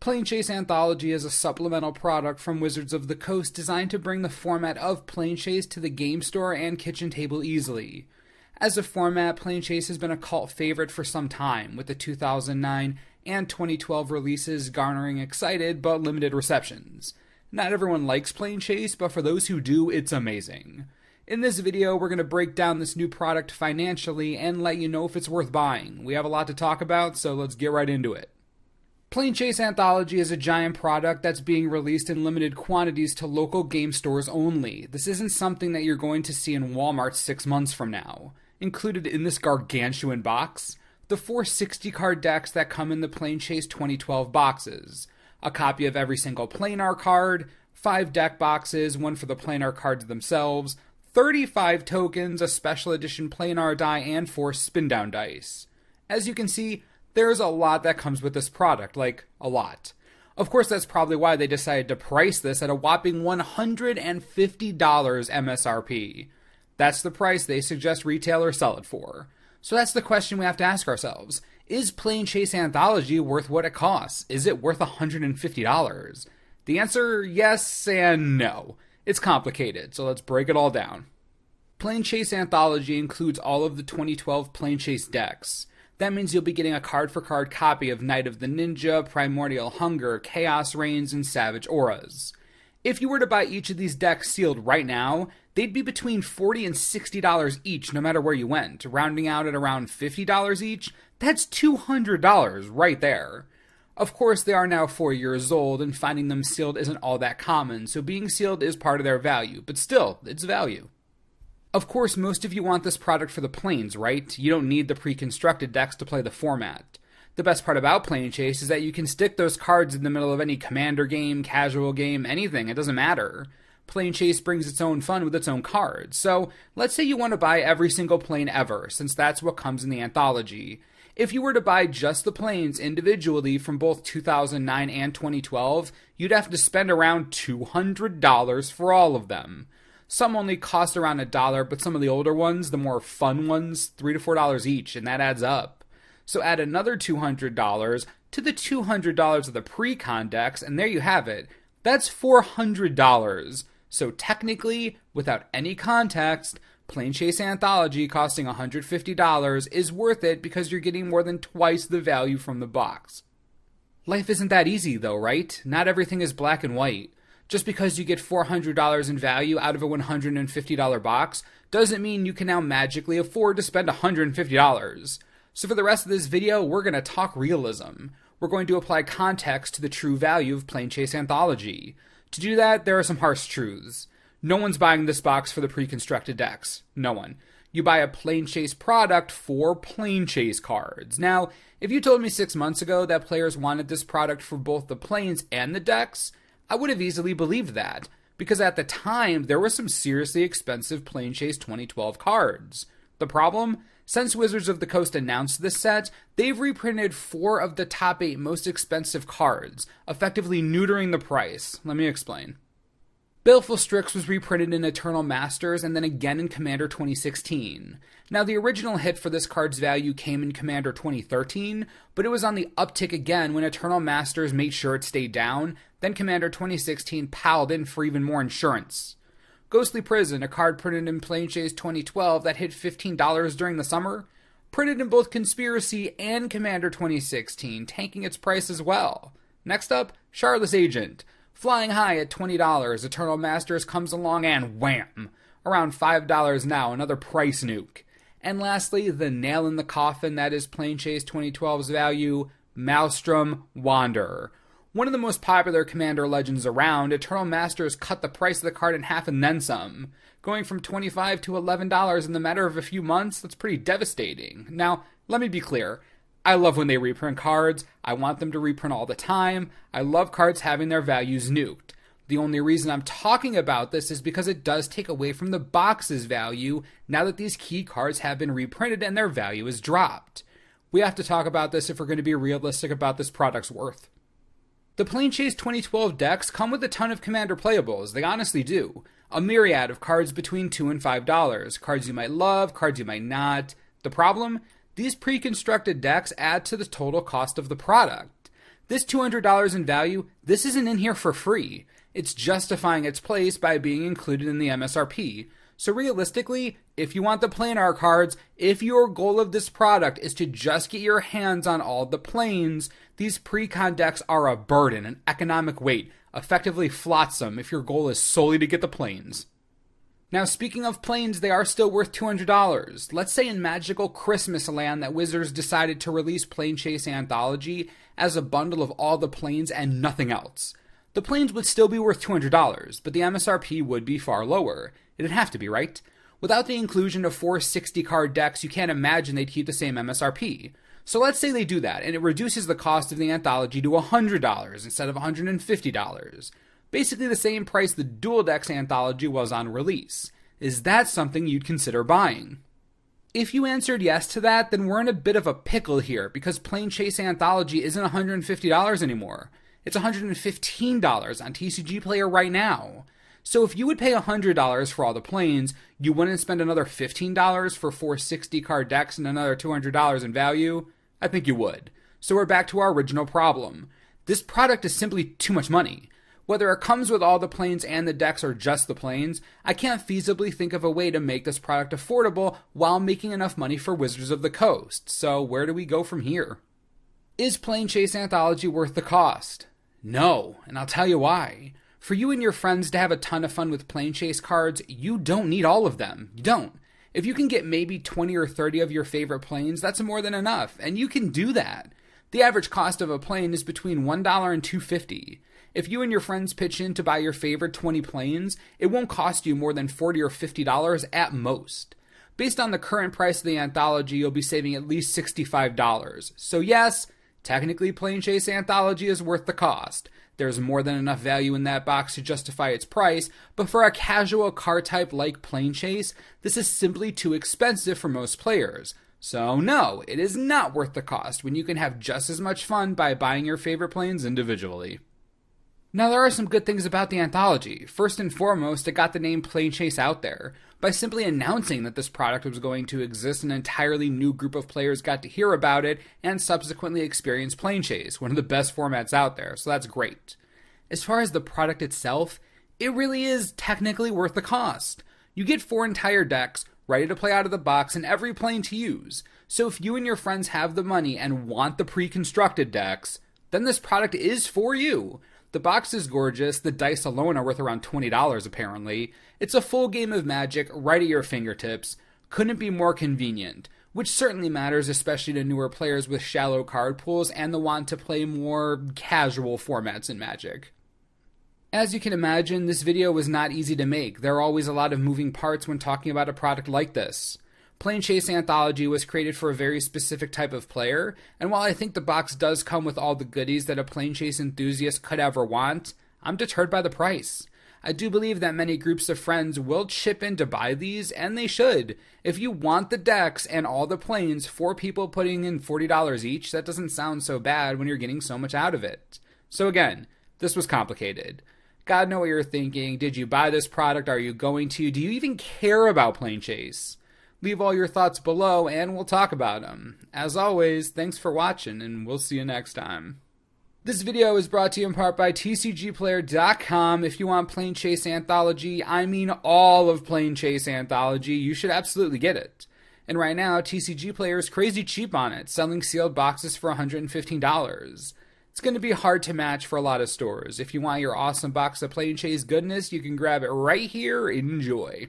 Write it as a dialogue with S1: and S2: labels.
S1: Planechase Anthology is a supplemental product from Wizards of the Coast designed to bring the format of Planechase to the game store and kitchen table easily. As a format, Planechase has been a cult favorite for some time, with the 2009 and 2012 releases garnering excited but limited receptions. Not everyone likes Planechase, but for those who do, it's amazing. In this video, we're going to break down this new product financially and let you know if it's worth buying. We have a lot to talk about, so let's get right into it. Planechase Anthology is a giant product that's being released in limited quantities to local game stores only. This isn't something that you're going to see in Walmart 6 months from now. Included in this gargantuan box, the 4 60-card decks that come in the Planechase 2012 boxes, a copy of every single planar card, 5 deck boxes, one for the planar cards themselves, 35 tokens, a special edition planar die, and 4 spin-down dice. As you can see, there's a lot that comes with this product, like, a lot. Of course, that's probably why they decided to price this at a whopping $150 MSRP. That's the price they suggest retailers sell it for. So that's the question we have to ask ourselves. Is Planechase Anthology worth what it costs? Is it worth $150? The answer, yes and no. It's complicated, so let's break it all down. Planechase Anthology includes all of the 2012 Planechase decks. That means you'll be getting a card-for-card copy of Night of the Ninja, Primordial Hunger, Chaos Reigns, and Savage Auras. If you were to buy each of these decks sealed right now, they'd be between $40 and $60 each no matter where you went, rounding out at around $50 each. That's $200 right there. Of course, they are now 4 years old, and finding them sealed isn't all that common, so being sealed is part of their value, but still, it's value. Of course, most of you want this product for the planes, right? You don't need the pre-constructed decks to play the format. The best part about Planechase is that you can stick those cards in the middle of any commander game, casual game, anything, it doesn't matter. Planechase brings its own fun with its own cards. So, let's say you want to buy every single plane ever, since that's what comes in the anthology. If you were to buy just the planes individually from both 2009 and 2012, you'd have to spend around $200 for all of them. Some only cost around $1, but some of the older ones, the more fun ones, $3 to $4 each, and that adds up. So add another $200 to the $200 of the pre-con decks, and there you have it. That's $400. So technically, without any context, Planechase Anthology costing $150 is worth it because you're getting more than twice the value from the box. Life isn't that easy though, right? Not everything is black and white. Just because you get $400 in value out of a $150 box doesn't mean you can now magically afford to spend $150. So for the rest of this video, we're going to talk realism. We're going to apply context to the true value of Planechase Anthology. To do that, there are some harsh truths. No one's buying this box for the pre-constructed decks. No one. You buy a Planechase product for Planechase cards. Now, if you told me 6 months ago that players wanted this product for both the planes and the decks, I would have easily believed that, because at the time, there were some seriously expensive Planechase 2012 cards. The problem? Since Wizards of the Coast announced this set, they've reprinted 4 of the top 8 most expensive cards, effectively neutering the price. Let me explain. Baleful Strix was reprinted in Eternal Masters and then again in Commander 2016. Now, the original hit for this card's value came in Commander 2013, but it was on the uptick again when Eternal Masters made sure it stayed down, then Commander 2016 piled in for even more insurance. Ghostly Prison, a card printed in Planechase 2012 that hit $15 during the summer, printed in both Conspiracy and Commander 2016, tanking its price as well. Next up, Charlotte's Agent. Flying high at $20, Eternal Masters comes along and wham! Around $5 now, another price nuke. And lastly, the nail in the coffin that is Planechase 2012's value, Maelstrom Wanderer. One of the most popular Commander legends around, Eternal Masters cut the price of the card in half and then some. Going from $25 to $11 in the matter of a few months, that's pretty devastating. Now, let me be clear. I love when they reprint cards. I want them to reprint all the time. I love cards having their values nuked. The only reason I'm talking about this is because it does take away from the box's value now that these key cards have been reprinted and their value is dropped. We have to talk about this if we're going to be realistic about this product's worth. The Planechase 2012 decks come with a ton of Commander playables, they honestly do. A myriad of cards between $2 and $5, cards you might love, cards you might not. The problem? These pre-constructed decks add to the total cost of the product. This $200 in value, this isn't in here for free. It's justifying its place by being included in the MSRP. So realistically, if you want the planar cards, if your goal of this product is to just get your hands on all the planes, these pre-con decks are a burden, an economic weight, effectively flotsam if your goal is solely to get the planes. Now, speaking of planes, they are still worth $200. Let's say in Magical Christmas Land that Wizards decided to release Planechase Anthology as a bundle of all the planes and nothing else. The planes would still be worth $200, but the MSRP would be far lower. It'd have to be, right? Without the inclusion of 4 60-card decks, you can't imagine they'd keep the same MSRP. So let's say they do that, and it reduces the cost of the anthology to $100 instead of $150. Basically the same price the Dual Decks Anthology was on release. Is that something you'd consider buying? If you answered yes to that, then we're in a bit of a pickle here, because Planechase Anthology isn't $150 anymore. It's $115 on TCG Player right now. So if you would pay $100 for all the planes, you wouldn't spend another $15 for 4 60-card decks and another $200 in value? I think you would. So we're back to our original problem. This product is simply too much money. Whether it comes with all the planes and the decks or just the planes, I can't feasibly think of a way to make this product affordable while making enough money for Wizards of the Coast. So where do we go from here? Is Planechase Anthology worth the cost? No, and I'll tell you why. For you and your friends to have a ton of fun with Planechase cards, you don't need all of them. You don't. If you can get maybe 20 or 30 of your favorite planes, that's more than enough, and you can do that. The average cost of a plane is between $1 and $2.50. If you and your friends pitch in to buy your favorite 20 planes, it won't cost you more than $40 or $50 at most. Based on the current price of the anthology, you'll be saving at least $65. So yes, technically Planechase Anthology is worth the cost. There's more than enough value in that box to justify its price, but for a casual card type like Planechase, this is simply too expensive for most players. So no, it is not worth the cost when you can have just as much fun by buying your favorite planes individually. Now, there are some good things about the anthology. First and foremost, it got the name Planechase out there. By simply announcing that this product was going to exist, an entirely new group of players got to hear about it and subsequently experience Planechase, one of the best formats out there, so that's great. As far as the product itself, it really is technically worth the cost. You get 4 entire decks, ready to play out of the box, and every plane to use. So if you and your friends have the money and want the pre-constructed decks, then this product is for you. The box is gorgeous, the dice alone are worth around $20 apparently. It's a full game of Magic right at your fingertips. Couldn't be more convenient, which certainly matters especially to newer players with shallow card pools and the want to play more casual formats in Magic. As you can imagine, this video was not easy to make. There are always a lot of moving parts when talking about a product like this. Planechase Anthology was created for a very specific type of player, and while I think the box does come with all the goodies that a Planechase enthusiast could ever want, I'm deterred by the price. I do believe that many groups of friends will chip in to buy these, and they should. If you want the decks and all the planes, 4 people putting in $40 each, that doesn't sound so bad when you're getting so much out of it. So again, this was complicated. God know what you're thinking. Did you buy this product? Are you going to? Do you even care about Planechase? Leave all your thoughts below and we'll talk about them. As always, thanks for watching and we'll see you next time. This video is brought to you in part by TCGplayer.com. If you want Planechase Anthology, I mean all of Planechase Anthology, you should absolutely get it. And right now, TCG Player is crazy cheap on it, selling sealed boxes for $115. It's going to be hard to match for a lot of stores. If you want your awesome box of Planechase goodness, you can grab it right here. Enjoy.